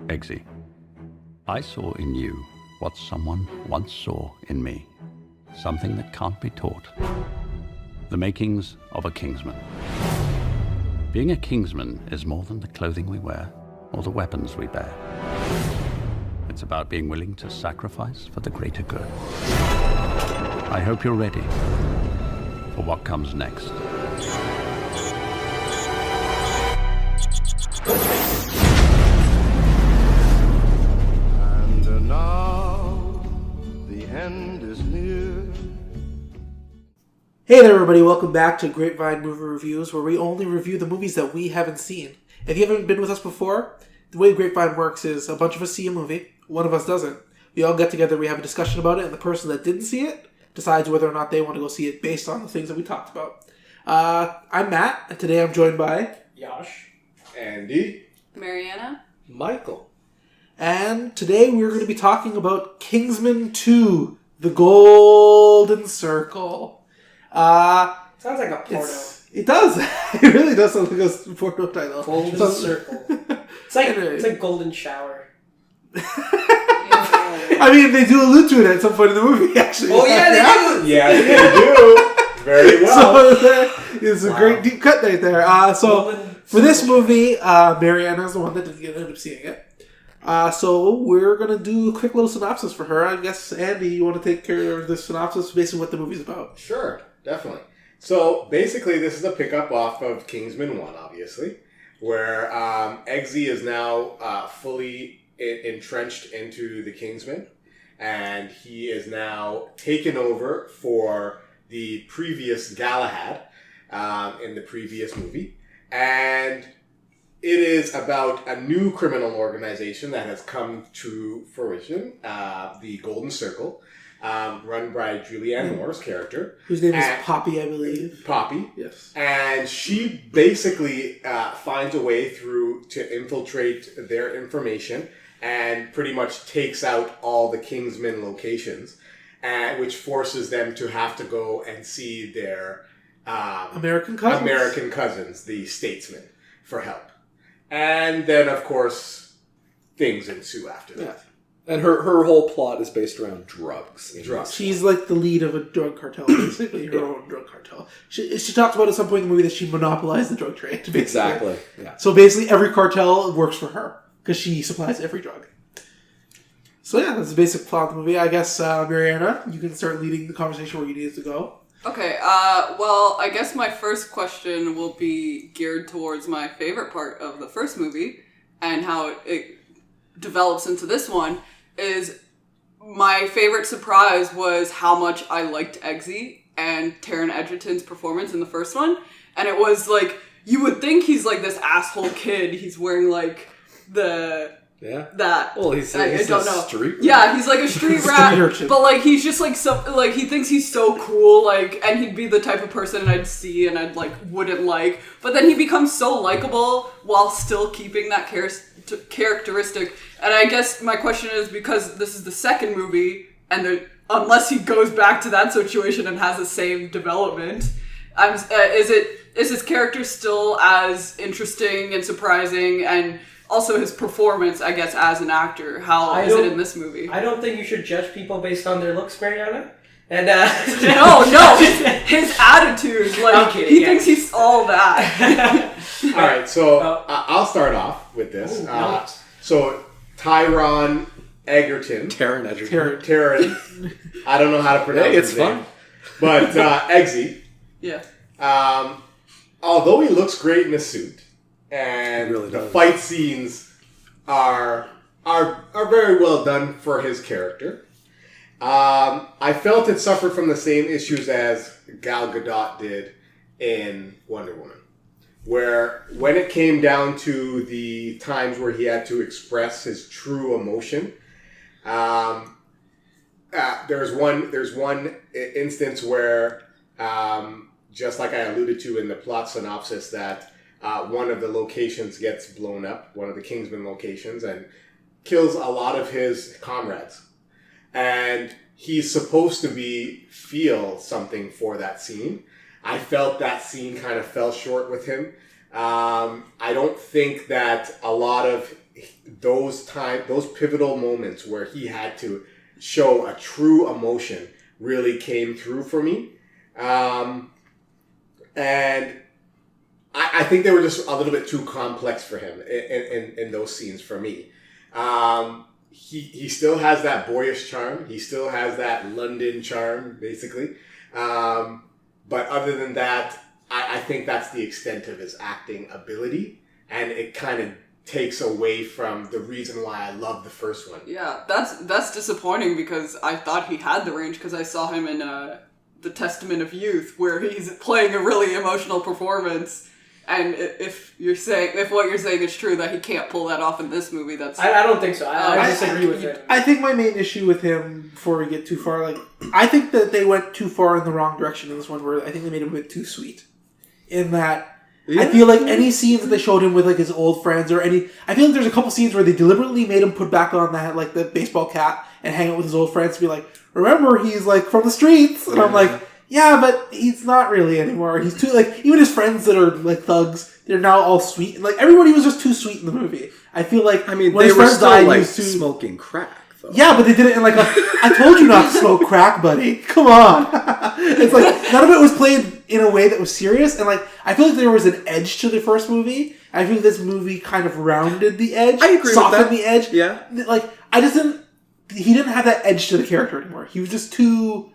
Eggsy, I saw in you what someone once saw in me. Something that can't be taught. The makings of a Kingsman. Being a Kingsman is more than the clothing we wear or the weapons we bear. It's about being willing to sacrifice for the greater good. I hope you're ready for what comes next. And now the end is near. Hey there everybody, welcome back to Grapevine Movie Reviews, where we only review the movies that we haven't seen. If you haven't been with us before, the way Grapevine works is a bunch of us see a movie, one of us doesn't. We all get together, we have a discussion about it, and the person that didn't see it decides whether or not they want to go see it based on the things that we talked about. I'm Matt, and today I'm joined by... Josh. Andy. Mariana. Michael. And today we're going to be talking about Kingsman 2, The Golden Circle. Sounds like a porno. It does. It really does sound like a porno title. Golden Circle. It's like Golden Shower. I mean, they do allude to it at some point in the movie, actually. Oh, yeah, they do. Yeah, they do. Very well. So it's a great deep cut right there. For this movie, Mariana is the one that didn't end up seeing it. So we're going to do a quick little synopsis for her. I guess, Andy, you want to take care of the synopsis, basically what the movie's about? Sure, definitely. So basically, this is a pickup off of Kingsman 1, obviously, where Eggsy is now fully entrenched into the Kingsman, and he is now taken over for the previous Galahad in the previous movie. And it is about a new criminal organization that has come to fruition, the Golden Circle, run by Julianne Moore's character. Whose name is Poppy, I believe. Poppy. Yes. And she basically finds a way to infiltrate their information and pretty much takes out all the Kingsman locations, which forces them to have to go and see their American cousins, the statesmen, for help. And then, of course, things ensue after that. And her whole plot is based around drugs. She's like the lead of a drug cartel, basically her own drug cartel. She talks about at some point in the movie that she monopolized the drug trade. Basically. Exactly. Yeah. So basically, every cartel works for her because she supplies every drug. So yeah, that's the basic plot of the movie. I guess Mariana, you can start leading the conversation where you need it to go. Okay, well, I guess my first question will be geared towards my favorite part of the first movie and how it develops into this one. Is my favorite surprise was how much I liked Eggsy and Taron Egerton's performance in the first one. And it was like, you would think he's like this asshole kid. He's wearing like Well, he's I don't know. Street rat. Yeah, he's like a street rat, but like he's just like he thinks he's so cool, like, and he'd be the type of person I'd see and I'd like wouldn't like. But then he becomes so likable while still keeping that characteristic. And I guess my question is, because this is the second movie, and unless he goes back to that situation and has the same development, is his character still as interesting and surprising, and also his performance, I guess, as an actor? How is it in this movie? I don't think you should judge people based on their looks, Mariana. And no, his attitude, like, I'm kidding, he thinks he's all that. All right, so I'll start off with this. So Taron Egerton. Taron Egerton. Taron. I don't know how to pronounce his name. But Eggsy. Yeah. Although he looks great in a suit, and really the fight scenes are very well done for his character. I felt it suffered from the same issues as Gal Gadot did in Wonder Woman, where when it came down to the times where he had to express his true emotion, there's one instance where, just like I alluded to in the plot synopsis, that one of the locations gets blown up, one of the Kingsman locations, and kills a lot of his comrades. And he's supposed to feel something for that scene. I felt that scene kind of fell short with him. I don't think that a lot of those pivotal moments where he had to show a true emotion really came through for me. And I think they were just a little bit too complex for him in those scenes for me. He still has that boyish charm. He still has that London charm, basically. But other than that, I think that's the extent of his acting ability. And it kind of takes away from the reason why I love the first one. Yeah, that's disappointing because I thought he had the range because I saw him in The Testament of Youth where he's playing a really emotional performance. And if what you're saying is true that he can't pull that off in this movie, that's... I don't think so. I disagree with it. I think my main issue with him, before we get too far, I think that they went too far in the wrong direction in this one, where I think they made him a bit too sweet. In that, I feel like any scenes that they showed him with his old friends, I feel like there's a couple scenes where they deliberately made him put back on that the baseball cap and hang out with his old friends to be like, remember, he's from the streets, and I'm like, yeah, but he's not really anymore. He's too, even his friends that are, thugs, they're now all sweet. Everybody was just too sweet in the movie. I feel like, when they his were friends still, died, he was too... smoking crack, though. Yeah, but they did it in, I told you not to smoke crack, buddy. Come on. It's none of it was played in a way that was serious, and, I feel like there was an edge to the first movie. I feel this movie kind of rounded the edge. I agree with that. Softened the edge. Yeah. I just didn't... He didn't have that edge to the character anymore. He was just too...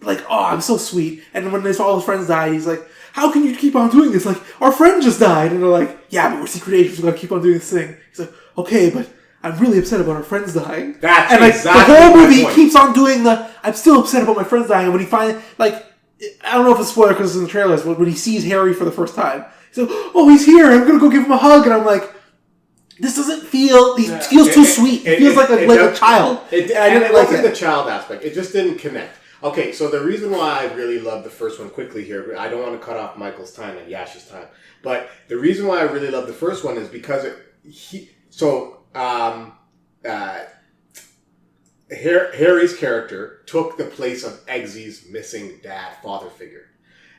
oh, I'm so sweet. And when all his friends died, he's like, how can you keep on doing this? Our friend just died. And they're like, yeah, but we're secret agents. We're going to keep on doing this thing. He's like, okay, but I'm really upset about our friends dying. That's and exactly the whole movie my point. keeps on doing I'm still upset about my friends dying. And when he finally, I don't know if it's a spoiler because it's in the trailers, but when he sees Harry for the first time, he's like, oh, he's here. I'm going to go give him a hug. And I'm like, this doesn't feel... He feels too sweet. He feels like a child. I didn't like it. The child aspect. It just didn't connect. Okay, so the reason why I really love the first one quickly here, I don't want to cut off Michael's time and Yash's time, but the reason why I really love the first one is because Harry's character took the place of Eggsy's missing father figure.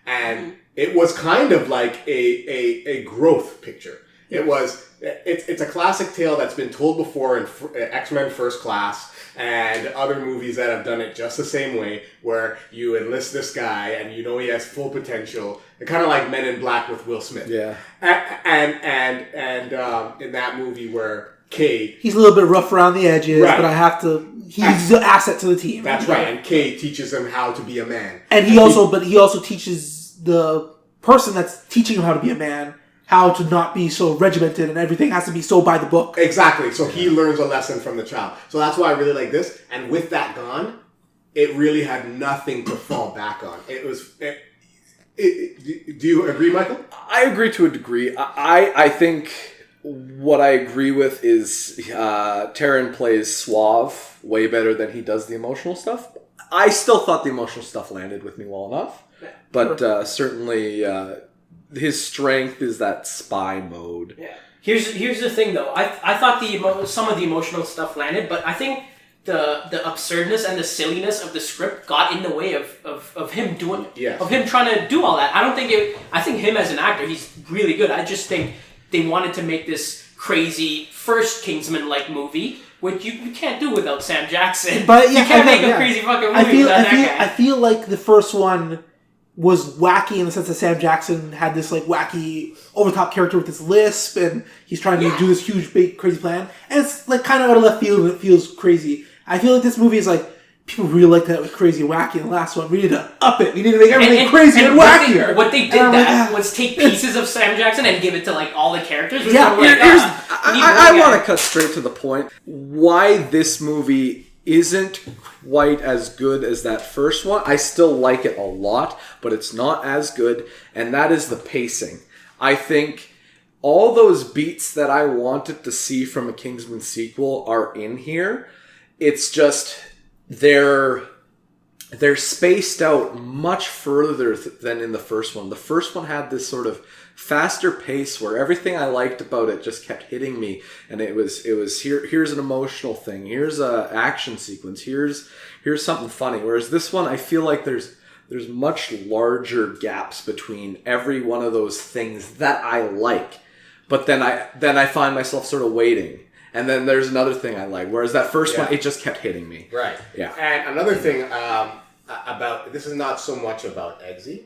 And it was kind of like a growth picture. It's a classic tale that's been told before in X-Men First Class and other movies that have done it just the same way, where you enlist this guy and he has full potential, kind of like Men in Black with Will Smith. Yeah. And in that movie where Kay... He's a little bit rough around the edges, right. But he's an asset to the team. That's right, and Kay teaches him how to be a man. And he also teaches the person that's teaching him how to be a man how to not be so regimented and everything has to be so by the book. Exactly. So he learns a lesson from the child. So that's why I really like this. And with that gone, it really had nothing to fall back on. Do you agree, Michael? I agree to a degree. I think what I agree with is Taron plays suave way better than he does the emotional stuff. I still thought the emotional stuff landed with me well enough. But certainly... his strength is that spy mode. Yeah. Here's the thing though. I thought some of the emotional stuff landed, but I think the absurdness and the silliness of the script got in the way of him doing of him trying to do all that. I think him as an actor, he's really good. I just think they wanted to make this crazy first Kingsman-like movie, which you can't do without Sam Jackson. But you can't make a crazy fucking movie without that guy. I feel like the first one was wacky in the sense that Sam Jackson had this wacky over-the-top character with this lisp, and he's trying to do this huge, big, crazy plan, and it's kind of out of left field, and it feels crazy. I feel like this movie is people really like that it was crazy and wacky in the last one. We need to up it. We need to make everything crazy and wackier. What they did was take pieces of Sam Jackson and give it to all the characters. I want to cut straight to the point. Why this movie isn't quite as good as that first one. I still like it a lot, but it's not as good, and that is the pacing. I think all those beats that I wanted to see from a Kingsman sequel are in here. It's just they're spaced out much further than in the first one. The first one had this sort of faster pace where everything I liked about it just kept hitting me, and it was here's an emotional thing, here's a action sequence, here's something funny. Whereas this one, I feel like there's much larger gaps between every one of those things that I like. but then I find myself sort of waiting. And then there's another thing I like, whereas that first one, it just kept hitting me. Right. Yeah. And another thing about this is not so much about Eggsy,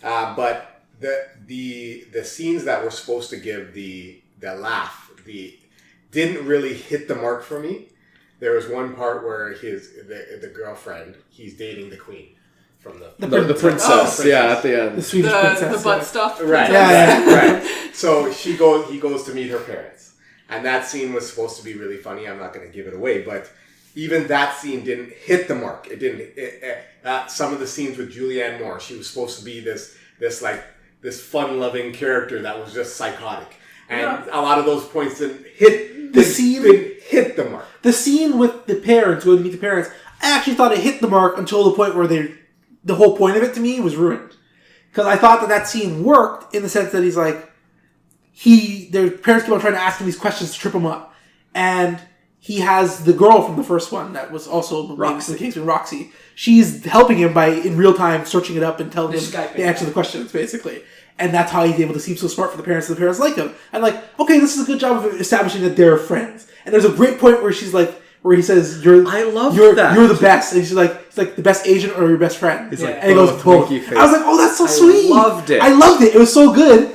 but the scenes that were supposed to give the laugh didn't really hit the mark for me. There was one part where the girlfriend, he's dating the queen from the princess. Yeah, at the end. The Swedish princess. The butt stuff. Right. Right. So he goes to meet her parents. And that scene was supposed to be really funny. I'm not going to give it away, but even that scene didn't hit the mark. It didn't. Some of the scenes with Julianne Moore, she was supposed to be this fun-loving character that was just psychotic, and a lot of those points didn't hit the mark. The scene with the parents, when we meet the parents, I actually thought it hit the mark until the point where the whole point of it to me was ruined, because I thought that scene worked in the sense that he's like. Their parents keep on trying to ask him these questions to trip him up. And he has the girl from the first one that was also the Kingsman, Roxy. She's helping him by, in real time, searching it up and telling him the answer to the questions, basically. And that's how he's able to seem so smart for the parents, and the parents like him. And okay, this is a good job of establishing that they're friends. And there's a great point where she's like, where he says, you're the best. And she's like, it's like the best agent or your best friend. It's like, and he goes, both. I was like, oh, that's so sweet. I loved it. It was so good.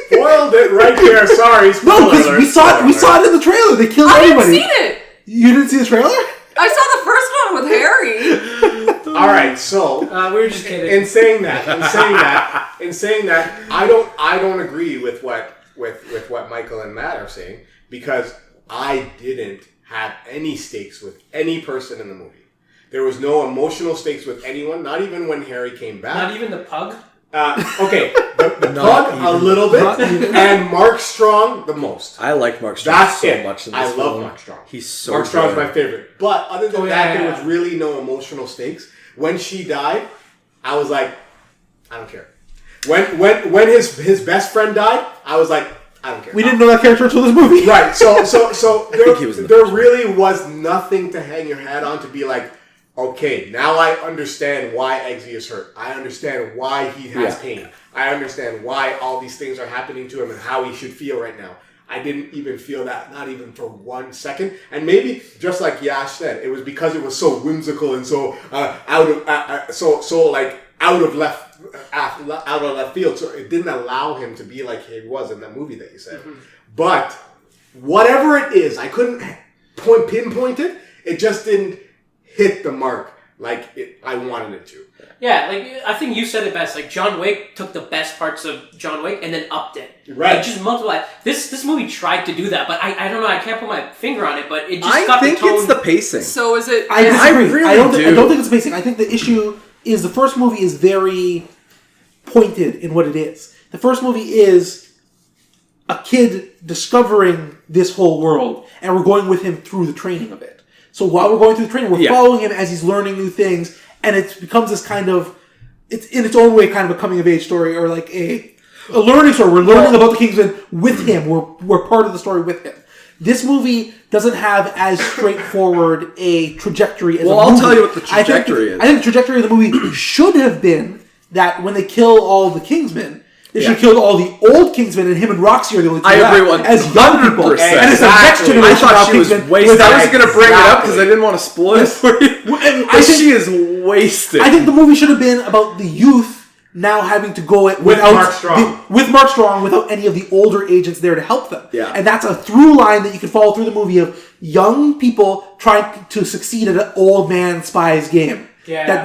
Spoiled it right there. Sorry. No, because we saw it in the trailer. They killed everybody. I didn't see it. You didn't see the trailer? I saw the first one with Harry. All right, so we were just kidding. In saying that, I don't agree with what Michael and Matt are saying, because I didn't have any stakes with any person in the movie. There was no emotional stakes with anyone, not even when Harry came back. Not even the pug? Okay, the pug a little bit, and Mark Strong the most. I like Mark Strong much in this I film. love Mark Strong. He's so Mark Strong's good. my favorite. But other than that, there was really no emotional stakes. When she died, I was like, I don't care. When his best friend died, I was like, I don't care. We didn't know that character until this movie. Right. So there really was nothing to hang your hat on to be like, okay, now I understand why Eggsy is hurt. I understand why he has pain. I understand why all these things are happening to him and how he should feel right now. I didn't even feel that, not even for 1 second. And maybe, just like Yash said, it was because it was so whimsical and so out of left field. So it didn't allow him to be like he was in that movie that you said. Mm-hmm. But whatever it is, I couldn't pinpoint it. It just didn't hit the mark like I wanted it to. Yeah, I think you said it best. Like, John Wick took the best parts of John Wick and then upped it. Right. Just multiplied. This movie tried to do that, but I don't know. I can't put my finger on it, but it just got the tone. I think it's the pacing. So is it... I disagree. I don't think it's the pacing. I think the issue is the first movie is very pointed in what it is. The first movie is a kid discovering this whole world, and we're going with him through the training of it. So while we're going through the training, we're following him as he's learning new things, and it becomes this kind of, it's in its own way kind of a coming of age story, or like a learning story. We're learning about the Kingsman with him. We're part of the story with him. This movie doesn't have as straightforward a trajectory as a movie. Well, I'll tell you what the trajectory is. I think the trajectory of the movie should have been that when they kill all the Kingsmen, they should have killed all the old Kingsmen, and him and Roxy are the only two I agree left as young people. 100%. And it's the next generation I thought she was Kingsmen wasted. I was going to bring it up Exactly. because I didn't want to spoil it for you. She is wasted. I think the movie should have been about the youth now having to go it with Mark Strong. With Mark Strong, without any of the older agents there to help them. Yeah. And that's a through line that you can follow through the movie of young people trying to succeed at an old man spy's game. Yeah.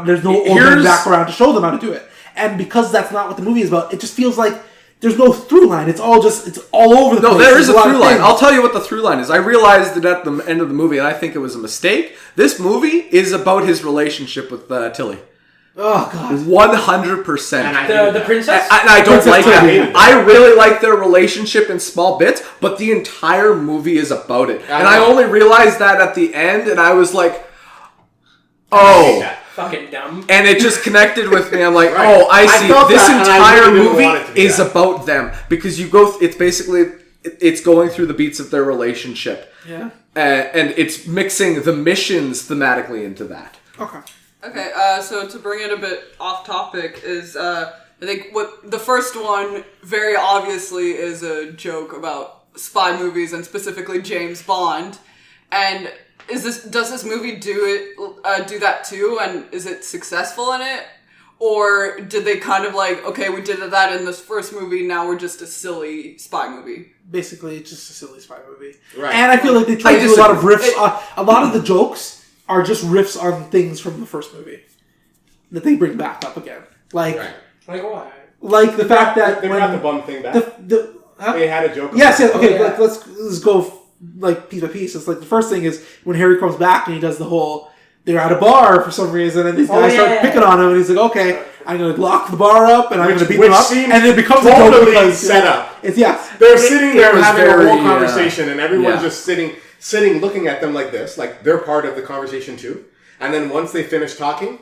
There's no old man background to show them how to do it. And because that's not what the movie is about, it just feels like there's no through line. It's all over the place. No, there is a through line. I'll tell you what the through line is. I realized it at the end of the movie, and I think it was a mistake. This movie is about his relationship with Tilly. Oh, God. 100%. The princess? I don't like Tilly. that. I really like their relationship in small bits, but the entire movie is about it. And I only realized that at the end, and I was like, Oh. Fucking dumb. And it just connected with me. I'm like, Right. oh, I see. felt This that, and I entire really didn't want it to movie be is that. about them because you go. It's basically it's going through the beats of their relationship. Yeah. And it's mixing the missions thematically into that. Okay. Okay, so to bring it a bit off topic is, I think what the first one very obviously is a joke about spy movies and specifically James Bond. And does this movie do that too? And is it successful in it? Or did they kind of like, okay, we did that in this first movie, now we're just a silly spy movie? Basically, it's just a silly spy movie. Right. And I feel like they try to do a lot of riffs. A lot of the jokes are just riffs on things from the first movie that they bring back up again. Like what? Like the fact that They brought the bum thing back. They had a joke. Yes. Okay. Like, let's go like piece by piece. It's like the first thing is when Harry comes back and he does the whole. They're at a bar for some reason, and these guys start picking on him, and he's like, "Okay, I'm going to lock the bar up, and I'm going to beat them up," and it becomes totally a joke because set up. They're sitting there having a very, whole conversation, and everyone's just sitting, looking at them like this, like they're part of the conversation too. And then once they finish talking,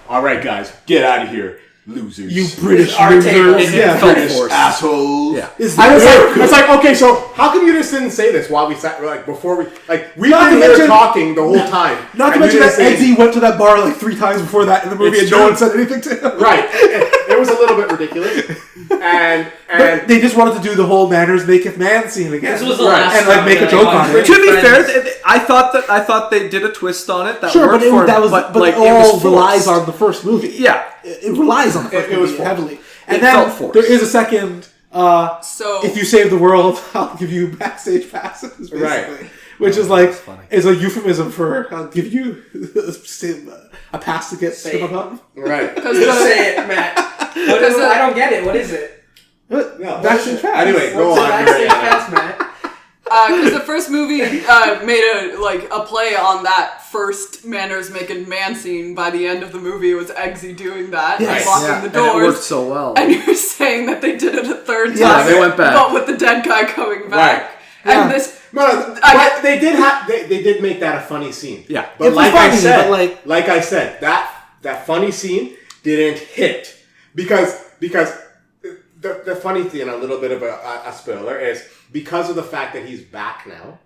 all right, guys, get out of here. Losers. You British Our table. losers. Yeah. British assholes. Yeah. It's like, okay, so how come you just didn't say this while we sat, like, before we, like, we've been here talking the whole time. Not to and mention you that didn't say Eggsy went to that bar like 3 times before that in the movie, It's and no true. one said anything to him. Right. It was a little bit ridiculous. And But they just wanted to do the whole manners maketh man scene again. This was the last and like time make a that joke I on was it. To be Friends. fair, I thought they did a twist on it that Sure, worked but for that me, was but like, it all was relies forced. on the first movie. Yeah. It relies on the first It was movie forced. heavily. And It then felt forced. there is a second. So If you save the world, I'll give you backstage passes, basically. Right. Which is like is a euphemism for I'll give you a pass to get Say it. up. right. Say it, Matt. What is it? I don't get it. What is it? What? No, Backstage pass. Anyway, go What's a on. backstage Mariana. pass, Matt? because the first movie made a play on that first manners making man scene. By the end of the movie, it was Eggsy doing that, Yes. and locking Yeah, the and it doors. worked so well. And you're saying that they did it a third time. Yeah, they went back. But with the dead guy coming back. Right. And Yeah. this... No, I but they did make that a funny scene. Yeah. But It was like funny, I said, but like I said, that funny scene didn't hit because the funny thing, a little bit of a spoiler, is because of the fact that he's back now,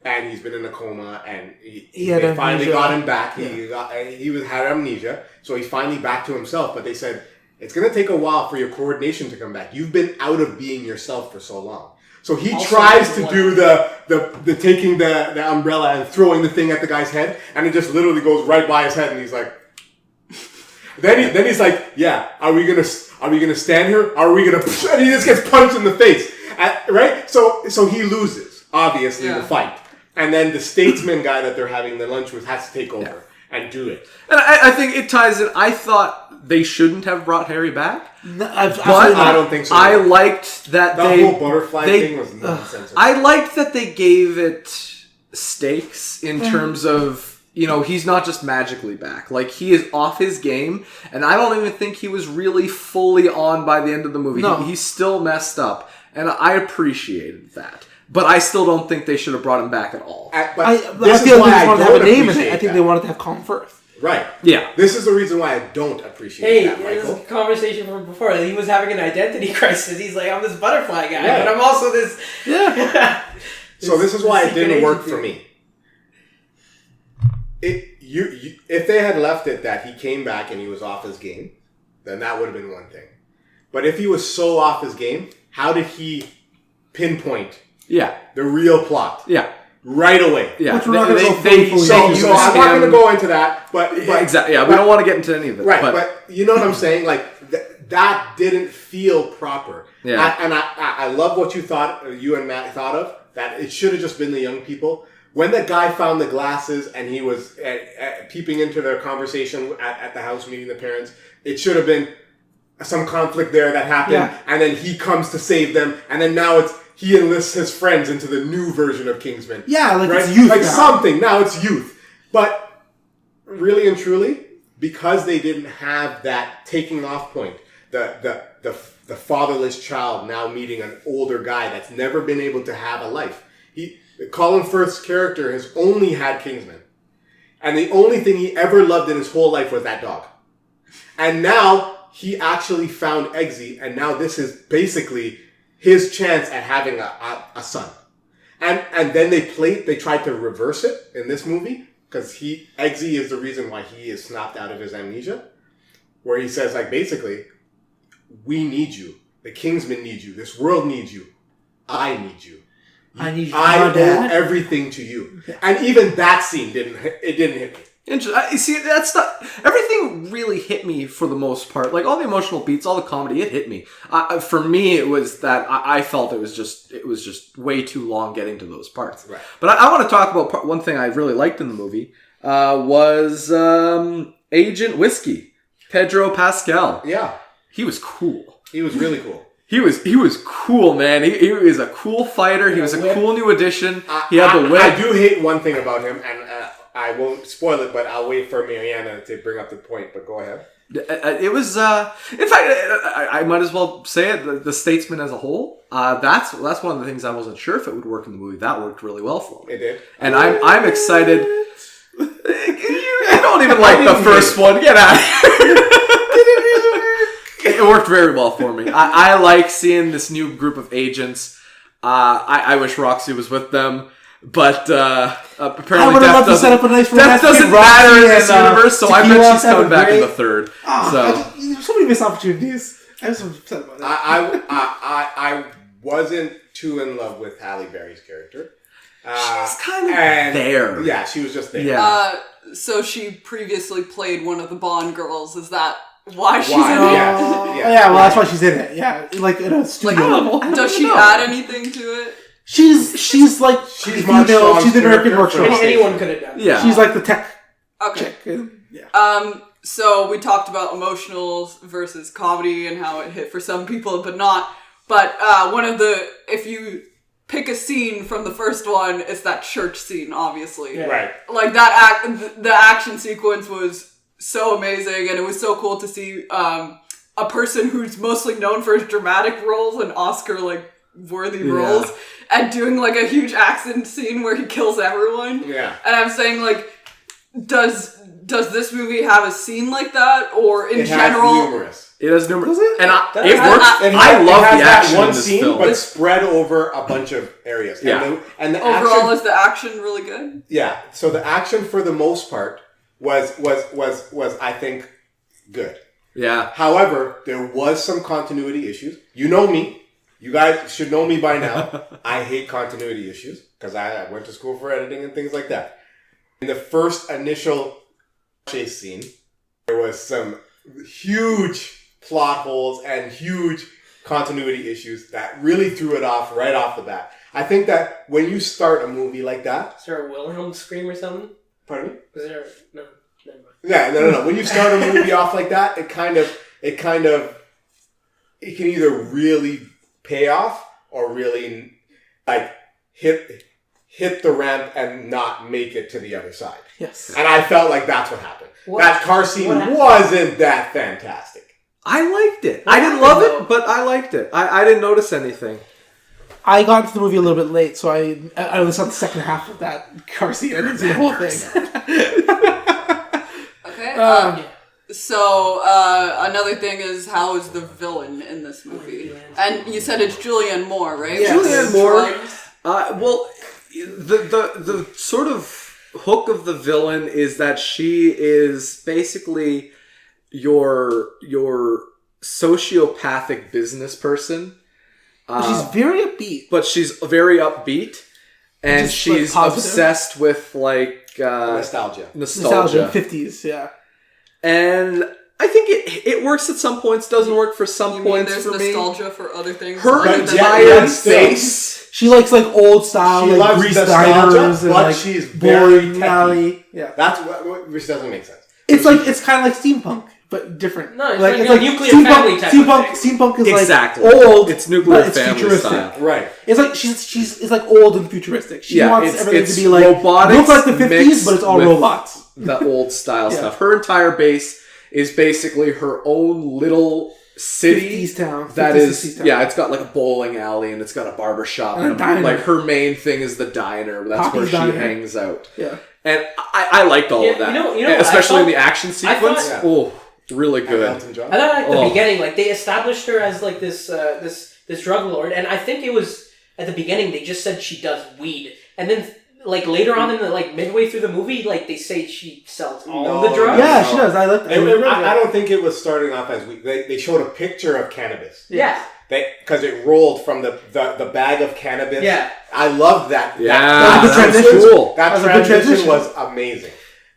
and he's been in a coma, and they finally amnesia. got him back. He had amnesia, so he's finally back to himself. But they said it's going to take a while for your coordination to come back. You've been out of being yourself for so long. So he Also, tries to do the taking the umbrella and throwing the thing at the guy's head, and it just literally goes right by his head, and he's like. Then he's like, yeah, are we gonna stand here? Are we gonna? And he just gets punched in the face, right? So he loses obviously the fight, and then the statesman guy that they're having the lunch with has to take over and do it. And I think it ties in. I thought they shouldn't have brought Harry back. But I don't think so. I liked that The whole butterfly thing was nonsense. I liked that they gave it stakes in terms of, he's not just magically back. Like, he is off his game, and I don't even think he was really fully on by the end of the movie. No. He's still messed up, and I appreciated that. But I still don't think they should have brought him back at all. I feel like they just wanted to have a name in it. I think they wanted to have Colin Firth. Right. Yeah. This is the reason why I don't appreciate that, This Michael. is a conversation from before. He was having an identity crisis. He's like, I'm this butterfly guy, Yeah. but I'm also this. Yeah. So this is why it secret didn't work agency. for me. If they had left it that he came back and he was off his game, then that would have been one thing. But if he was so off his game, how did he pinpoint Yeah. the real plot Yeah. right away? Yeah. Which we're not gonna go they fully So used I'm not going to go into that, but Exactly. Yeah, we don't want to get into any of it. Right, but you know what I'm saying? Like, that didn't feel proper. Yeah. I love what you and Matt thought of, that it should have just been the young people. When the guy found the glasses and he was peeping into their conversation at the house meeting the parents, it should have been some conflict there that happened, and then he comes to save them, and then now he enlists his friends into the new version of Kingsman. Yeah, like right? it's youth like now. something. Now it's youth. But really and truly, because they didn't have that taking off point, the fatherless child now meeting an older guy that's never been able to have a life. Colin Firth's character has only had Kingsman. And the only thing he ever loved in his whole life was that dog. And now he actually found Eggsy, and now this is basically his chance at having a son. And then they tried to reverse it in this movie, because Eggsy is the reason why he is snapped out of his amnesia, where he says, like, basically, we need you. The Kingsmen need you. This world needs you. I need you. I need you. I owe everything to you. And even that scene didn't hit me. Interesting. See, that's not everything. Really hit me for the most part. Like all the emotional beats, all the comedy, it hit me. For me, it was that I felt it was just way too long getting to those parts. Right. But I want to talk about one thing I really liked in the movie was Agent Whiskey, Pedro Pascal. Yeah, he was cool. He was really cool. He was cool, man. He was a cool fighter. He was a cool new addition. He had the whip. I do hate one thing about him, and I won't spoil it, but I'll wait for Mariana to bring up the point. But go ahead. It was, in fact, I might as well say it. The Statesman as a whole. That's one of the things I wasn't sure if it would work in the movie. That worked really well for me. It did, and I'm excited. You don't even like the first one. Get out of here. It worked very well for me. I like seeing this new group of agents. I wish Roxy was with them, but apparently I would have loved to set up a nice Death doesn't matter in this universe, so I bet she's coming back in the third. So many missed opportunities. I was so upset about that. I wasn't too in love with Halle Berry's character. She's kind of there. Yeah, she was just there. Yeah. So she previously played one of the Bond girls. Is that why she's in it? Yeah, well, that's why she's in it. Yeah, like in a studio level. Does she add anything to it? She's female. She's the American workshop. Anyone could have done. Yeah, she's like the tech. Okay. Chick. Yeah. So we talked about emotional versus comedy and how it hit for some people, but not. But if you pick a scene from the first one, it's that church scene, obviously. Yeah. Right. Like that the action sequence was so amazing, and it was so cool to see a person who's mostly known for his dramatic roles and Oscar worthy roles, and doing like a huge action scene where he kills everyone. Yeah. And I'm saying, like, does this movie have a scene like that, or in general? It has numerous. And it works. I love the action one in this scene, film, but spread over a bunch of areas. Yeah. And the overall, action, is the action really good? Yeah. So the action, for the most part, was I think good. Yeah. However, there was some continuity issues. You know me. You guys should know me by now. I hate continuity issues because I went to school for editing and things like that. In the first initial chase scene, there was some huge plot holes and huge continuity issues that really threw it off right off the bat. I think that when you start a movie like that... Is there a Wilhelm scream or something? Pardon me? Was there... No, never mind. Yeah, no. When you start a movie off like that, it can either really pay off or really like hit the ramp and not make it to the other side. Yes. And I felt like that's what happened. That car scene wasn't that fantastic. I liked it. I didn't love it, but I liked it. I didn't notice anything. I got into the movie a little bit late, so I only saw the second half of that car scene. I didn't see the whole thing. Okay. So another thing is, how is the villain in this movie? And you said it's Julianne Moore, right? Yes. Julianne Moore. Well, the sort of hook of the villain is that she is basically your sociopathic business person. But she's very upbeat. But she's very upbeat, and just, she's obsessed with nostalgia. Nostalgia, 50s, yeah. And I think it works at some points, doesn't work for some points there's for me. nostalgia for other things? Her entire face. She likes like old style, she like grease diners, and but like she's very techy. Yeah, that's which doesn't make sense. It's like it's kind of like steampunk, but different. No, it's like a nuclear family type of thing. Steampunk is exactly like old. It's nuclear but family futuristic. style, right? It's like it's like old and futuristic. She wants everything to be like robotics, look like the 50s, but it's all robots. The old style stuff. Her entire base is basically her own little city 50s town. That 50s, is 60s town. Yeah, it's got like a bowling alley and it's got a barber shop and a diner. Like her main thing is the diner. That's Poppy's where she diner. hangs out. Yeah. And I liked all of that. Especially in the action sequence. Really good. Elton John. I thought at the beginning, like they established her as like this drug lord, and I think it was at the beginning they just said she does weed, and then like later on in the like midway through the movie, like they say she sells all the drugs. Yeah, she does. I don't think it was starting off as weed. They showed a picture of cannabis. Yeah. Because it rolled from the bag of cannabis. Yeah. I loved that. Yeah, that was cool. That was a good transition transition. was amazing.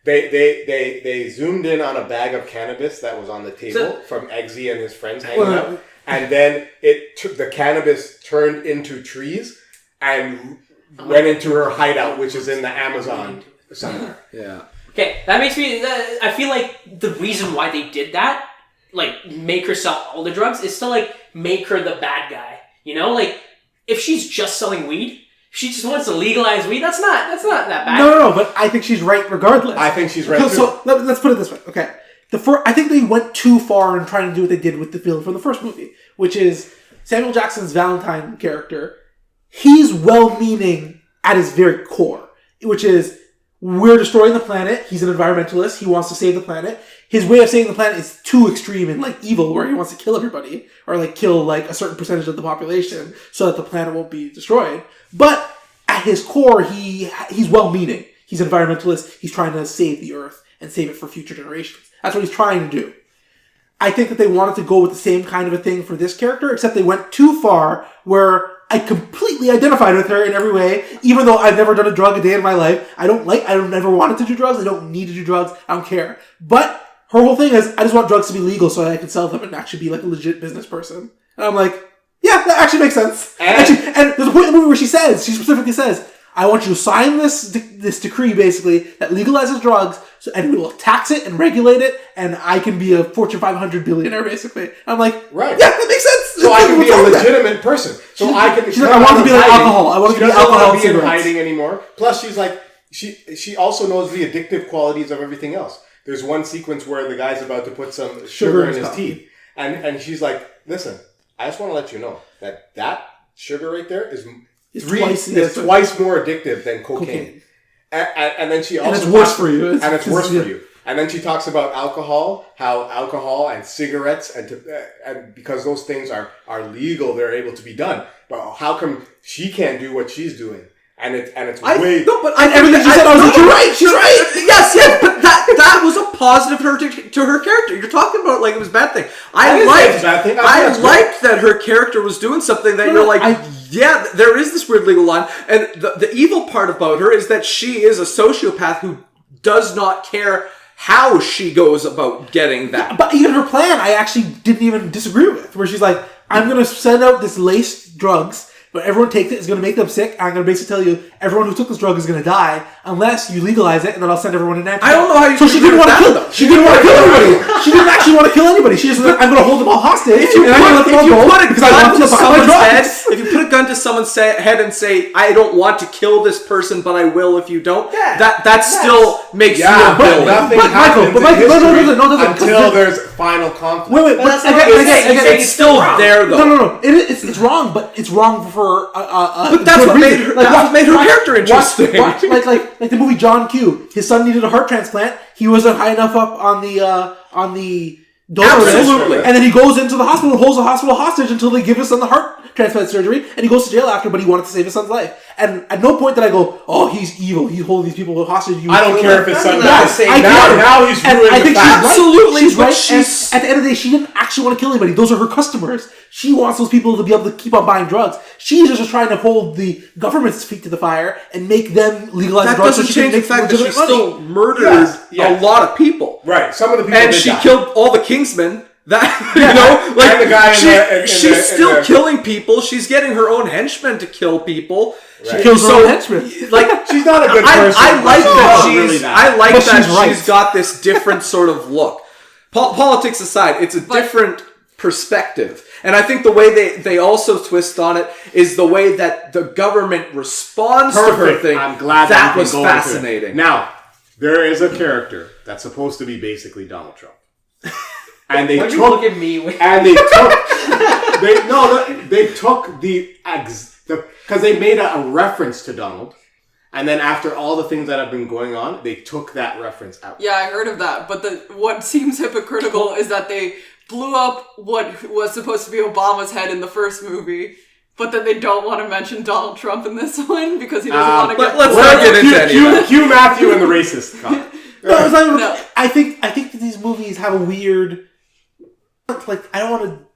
They zoomed in on a bag of cannabis that was on the table from Eggsy and his friends hanging out, and then the cannabis turned into trees and went into her hideout, which is in the Amazon somewhere. Yeah. Okay, that makes me. I feel like the reason why they did that, like make her sell all the drugs, is to like make her the bad guy. You know, like if she's just selling weed. She just wants to legalize weed. That's not that bad. No, but I think she's right regardless. I think she's right too. So let's put it this way. Okay, I think they went too far in trying to do what they did with the villain from the first movie, which is Samuel Jackson's Valentine character. He's well-meaning at his very core, which is we're destroying the planet. He's an environmentalist. He wants to save the planet. His way of saving the planet is too extreme and like evil, where he wants to kill everybody or like kill like a certain percentage of the population so that the planet won't be destroyed. But at his core, he's well-meaning. He's an environmentalist. He's trying to save the Earth and save it for future generations. That's what he's trying to do. I think that they wanted to go with the same kind of a thing for this character, except they went too far where I completely identified with her in every way, even though I've never done a drug a day in my life. I never wanted to do drugs. I don't need to do drugs. I don't care. But her whole thing is, I just want drugs to be legal so I can sell them and actually be like a legit business person. And I'm like, yeah, that actually makes sense. And there's a point in the movie where she specifically says, I want you to sign this decree, basically, that legalizes drugs, and we will tax it and regulate it, and I can be a Fortune 500 billionaire, basically. And I'm like, right. Yeah, that makes sense. So I can be a legitimate person. So I can. She's like, I want to be like alcohol. I want to be alcohol and cigarettes. She doesn't want to be in hiding anymore. Plus, she's like, she also knows the addictive qualities of everything else. There's one sequence where the guy's about to put some sugar in his teeth, and she's like, listen, I just want to let you know that sugar right there is twice more addictive than cocaine. And then she also it's worse for you. It's worse for you. And then she talks about alcohol, how alcohol and cigarettes, and because those things are legal, they're able to be done. But how come she can't do what she's doing? And it's way. No, but everything she said, I was like, you're right. She's right. Yes, but that was a positive to her character. You're talking about it like it was a bad thing. I liked that her character was doing something that you're like, yeah, there is this weird legal line, and the evil part about her is that she is a sociopath who does not care how she goes about getting that. Yeah, but even her plan, I actually didn't even disagree with, where she's like, I'm going to send out this laced drugs, but everyone takes it, it's going to make them sick, and I'm going to basically tell you, everyone who took this drug is going to die, unless you legalize it, and then I'll send everyone an antidote. I don't know how you. So she didn't want to kill them. She didn't want to kill anybody. She didn't actually want to kill anybody. She just like, I'm going to hold them all hostage, and I'm going to let them all go, because I want to buy my drugs. If you put a gun to someone's head and say, I don't want to kill this person, but I will if you don't, that still makes you a villain. Nothing happens until there's final conflict. Wait, but again, it's still there, though. No. It's wrong, but it's wrong for but that's what made her character interesting. Like the movie John Q. His son needed a heart transplant. He wasn't high enough up on the donor list, and then he goes into the hospital and holds the hospital hostage until they give his son the heart transplant surgery, and he goes to jail after, but he wanted to save his son's life. And at no point did I go, oh, he's evil. He's holding these people hostage. I don't care if his son dies. Now he's ruined the family. Absolutely. She's right. And at the end of the day, she didn't actually want to kill anybody. Those are her customers. She wants those people to be able to keep on buying drugs. She's just trying to hold the government's feet to the fire and make them legalize drugs. That doesn't change the fact that she still murdered a lot of people. Right. Some of the people and she killed all the Kingsmen. The guy she's still killing people. She's getting her own henchmen to kill people. Right. She kills her own henchmen. Like she's not a good person. I like that she's got this different sort of look. Politics aside, it's a different perspective. And I think the way they also twist on it is the way that the government responds to her thing. I'm glad that was fascinating. Now, there is a character that's supposed to be basically Donald Trump. And they took because they made a reference to Donald, And then after all the things that have been going on, they took that reference out. Yeah, I heard of that. But what seems hypocritical is that they blew up what was supposed to be Obama's head in the first movie. But then they don't want to mention Donald Trump in this one because he doesn't want to get... Let's not get into any Hugh Matthew and the racist cop. No. I think that these movies have a weird... Like, I don't want to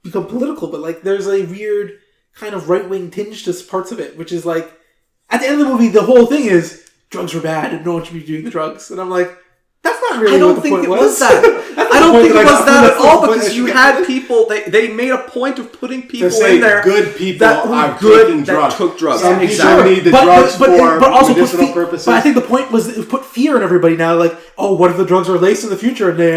become political, but like, there's a weird kind of right-wing tinge to parts of it, which is like, at the end of the movie, the whole thing is, drugs were bad and no one should be doing the drugs. And I'm like, that's not really what the point was. I don't think it was that at all, because you had people, they made a point of putting people in there good people that are good taking drugs. that took drugs. Some people Exactly. need the drugs for also medicinal purposes. But I think the point was it put fear in everybody now, like, oh, what if the drugs are laced in the future and they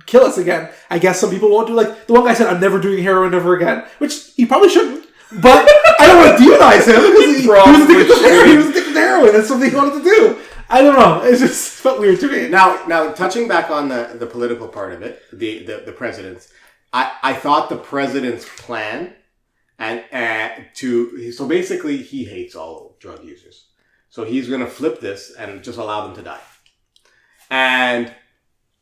kill us again? I guess some people won't do, like, the one guy said, I'm never doing heroin ever again, which he probably shouldn't. But I don't want to demonize him because he was addicted to heroin. That's something he wanted to do. I don't know. It just felt weird to me. Now, touching back on the political part of it, the president's, I thought the president's plan so basically he hates all drug users, so he's going to flip this and just allow them to die. And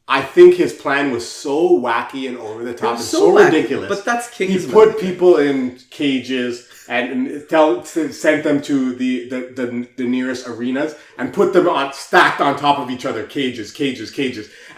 I think his plan was so wacky and over the top and so ridiculous. But that's Kingsman. He put people in cages and sent them to the nearest arenas and put them stacked on top of each other. Cages.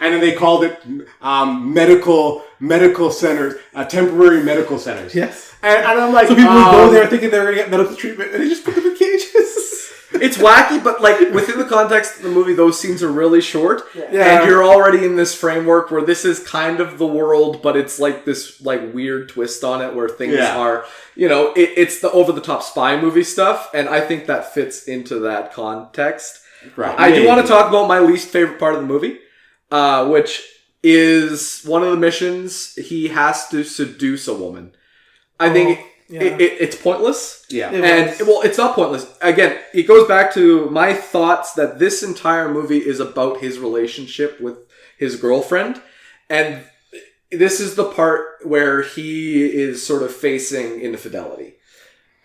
And then they called it medical centers, temporary medical centers. Yes. And I'm like... So people would go there thinking they were going to get medical treatment and they just put them in cages. It's wacky, but like within the context of the movie, those scenes are really short, Yeah. and you're already in this framework where this is kind of the world, but it's like this like weird twist on it where things are, it's the over the top spy movie stuff, and I think that fits into that context. Right. I do want to talk about my least favorite part of the movie, which is one of the missions. He has to seduce a woman. I think. Yeah. It's pointless. Yeah. It's not pointless. Again, it goes back to my thoughts that this entire movie is about his relationship with his girlfriend. And this is the part where he is sort of facing infidelity.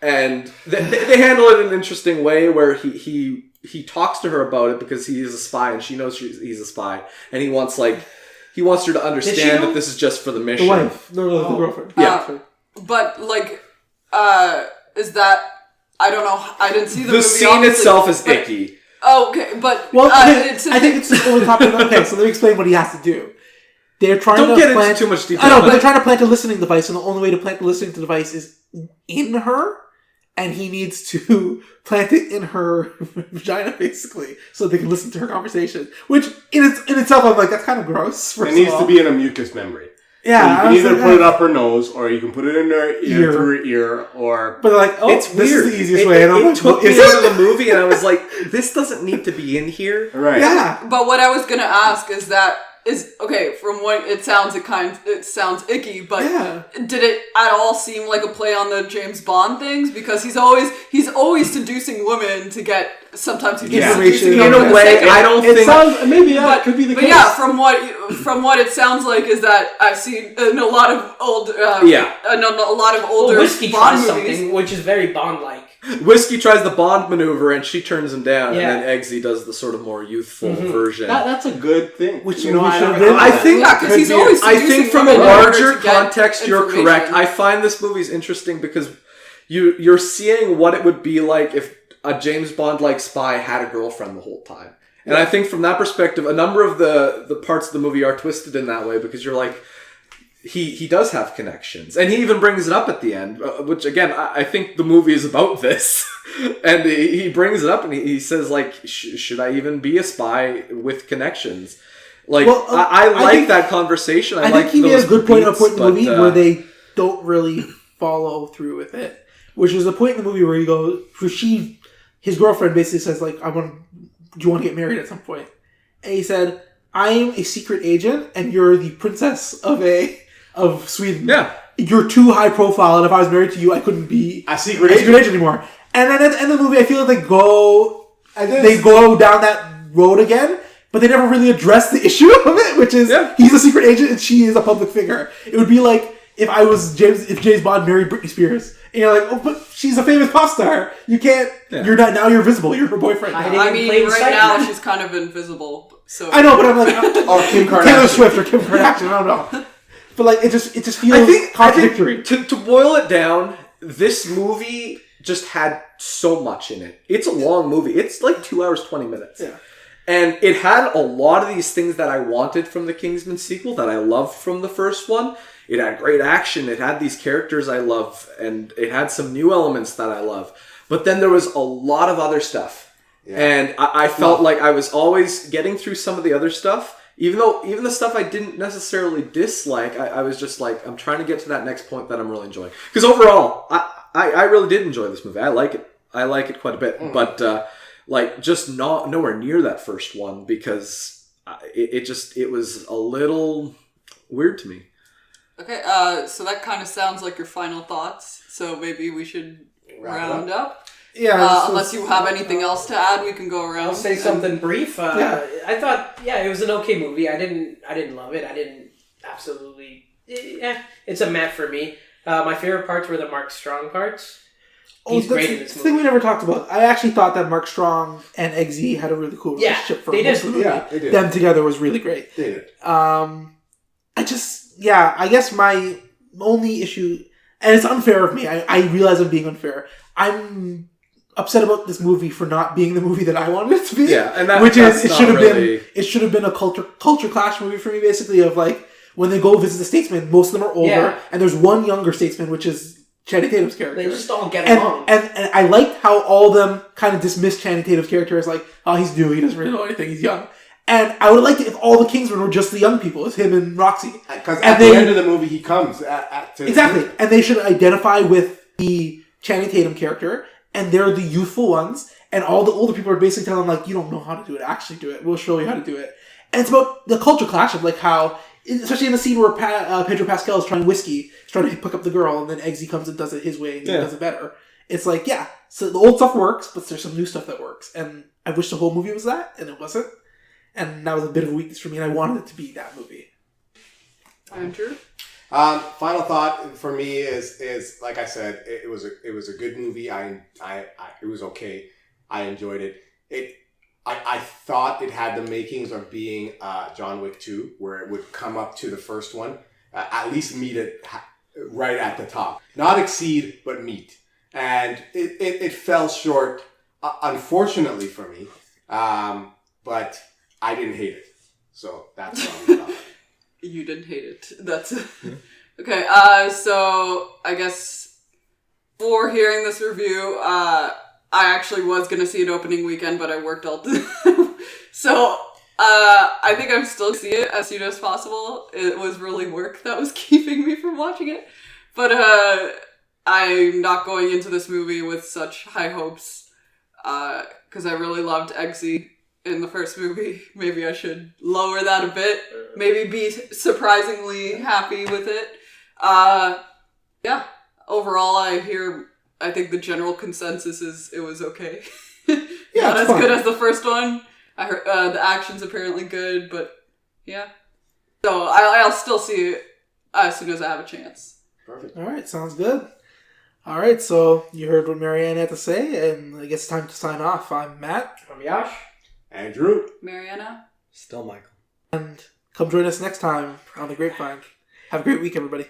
And they handle it in an interesting way where he talks to her about it because he is a spy and she knows he's a spy. And he wants her to understand that this is just for the mission. The wife. No, the girlfriend. Yeah. But, like... is that... I don't know. I didn't see the movie. The scene itself is icky. Oh, okay, but... Well, I think it's over the top of the... Okay, so let me explain what he has to do. They're trying Don't to get plant... into too much detail. I know, but they're trying to plant a listening device, and the only way to plant the listening device is in her, and he needs to plant it in her vagina, basically, so they can listen to her conversation. Which, in itself, I'm like, that's kind of gross. It needs to be in a mucus membrane. Yeah, so you can either put it up her nose, or you can put it in her ear through her ear, or... But they're like, oh, it's this weird. is the easiest way. And I'm like, took me out of the movie, and I was like, this doesn't need to be in here. Right. Yeah. But what I was gonna ask is okay, from what it sounds, it sounds icky, but did it at all seem like a play on the James Bond things? Because he's always seducing women to get, sometimes he gets seducing in them a way, I don't think... It could be the case. But yeah, from what it sounds like is that I've seen in a lot of old, a lot of older Whiskey Bond tries movies. something, which is very Bond-like. Whiskey tries the Bond maneuver and she turns him down, Yeah. and then Eggsy does the sort of more youthful version. That's a good thing. Which I think he's always I think from a seducing women in order larger to get context, you're information. correct. I find this movie's interesting because you're seeing what it would be like if a James Bond-like spy had a girlfriend the whole time. And I think from that perspective, a number of the parts of the movie are twisted in that way because you're like, he does have connections. And he even brings it up at the end, which again, I think the movie is about this. And he brings it up and he says like, should I even be a spy with connections? Like, Well, I think that conversation. I think he made a good point in the movie where they don't really follow through with it. Which is the point in the movie where he goes, his girlfriend basically says like, do you want to get married at some point? And he said, I am a secret agent and you're the princess of Sweden. Yeah. You're too high profile, and if I was married to you, I couldn't be a secret agent anymore. And then at the end of the movie, I feel like they go down that road again, but they never really address the issue of it, which is he's a secret agent and she is a public figure. It would be like if James Bond married Britney Spears, And you're like, oh, but she's a famous pop star. You can't. Yeah. You're not now. You're visible. You're her boyfriend. Now. Hiding I in mean, plain right sight. now she's kind of invisible. So I know, but I'm like, Or Kim Kardashian. Taylor Swift or Kim Kardashian. I don't know. But like, it just feels contradictory. To boil it down, this movie just had so much in it. It's a long movie. It's like 2 hours, 20 minutes. Yeah. And it had a lot of these things that I wanted from the Kingsman sequel that I loved from the first one. It had great action. It had these characters I love. And it had some new elements that I love. But then there was a lot of other stuff. Yeah. And I felt like I was always getting through some of the other stuff. Even the stuff I didn't necessarily dislike, I was just like, I'm trying to get to that next point that I'm really enjoying. Because overall, I really did enjoy this movie. I like it. I like it quite a bit. But like just nowhere near that first one because it was a little weird to me. Okay, so that kind of sounds like your final thoughts. So maybe we should round up. Yeah. Unless you have anything else to add, we can go around. I'll say something brief. I thought, it was an okay movie. I didn't love it. I didn't absolutely. It's a meh for me. My favorite parts were the Mark Strong parts. He's great in this movie. Thing we never talked about. I actually thought that Mark Strong and Eggsy had a really cool relationship for most of the movie. Yeah, they did. Them together was really great. They did. I guess my only issue, and it's unfair of me. I realize I'm being unfair. I'm upset about this movie for not being the movie that I wanted it to be. Yeah, and it should have been a culture clash movie for me, basically, of like when they go visit the statesman, most of them are older, and there's one younger statesman, which is Channing Tatum's character. They just all get along. And I liked how all of them kind of dismissed Channing Tatum's character as like, oh, he's new, he doesn't really know anything, he's young. And I would have liked it if all the Kingsmen were just the young people. It's him and Roxy. Because at the end of the movie, he comes. Exactly. And they should identify with the Channing Tatum character, and they're the youthful ones, and all the older people are basically telling them, like, you don't know how to do it, actually do it. We'll show you how to do it. And it's about the culture clash of, like, how, especially in the scene where Pedro Pascal is trying whiskey, he's trying to pick up the girl, and then Eggsy comes and does it his way, and he does it better. It's like, yeah, so the old stuff works, but there's some new stuff that works. And I wish the whole movie was that, and it wasn't. And that was a bit of a weakness for me, and I wanted it to be that movie. Andrew? Final thought for me is like I said, it was a good movie. It was okay. I enjoyed it. I thought it had the makings of being John Wick 2, where it would come up to the first one, at least meet it right at the top, not exceed but meet. And it fell short, unfortunately for me. But I didn't hate it, so that's what I'm about. You didn't hate it. That's okay. So I guess for hearing this review, I actually was gonna see it opening weekend, but I worked all day. So I think I'm still gonna see it as soon as possible. It was really work that was keeping me from watching it, but I'm not going into this movie with such high hopes because I really loved Eggsy in the first movie. Maybe I should lower that a bit. Maybe be surprisingly happy with it. Yeah. Overall, I think the general consensus is it was okay. Not as good as the first one. I heard the action's apparently good, but yeah. So I'll still see it as soon as I have a chance. Perfect. All right, sounds good. All right, so you heard what Mariana had to say, and I guess it's time to sign off. I'm Matt. I'm Yash. Andrew. Mariana. Still Michael. And come join us next time on The Grapevine. Have a great week, everybody.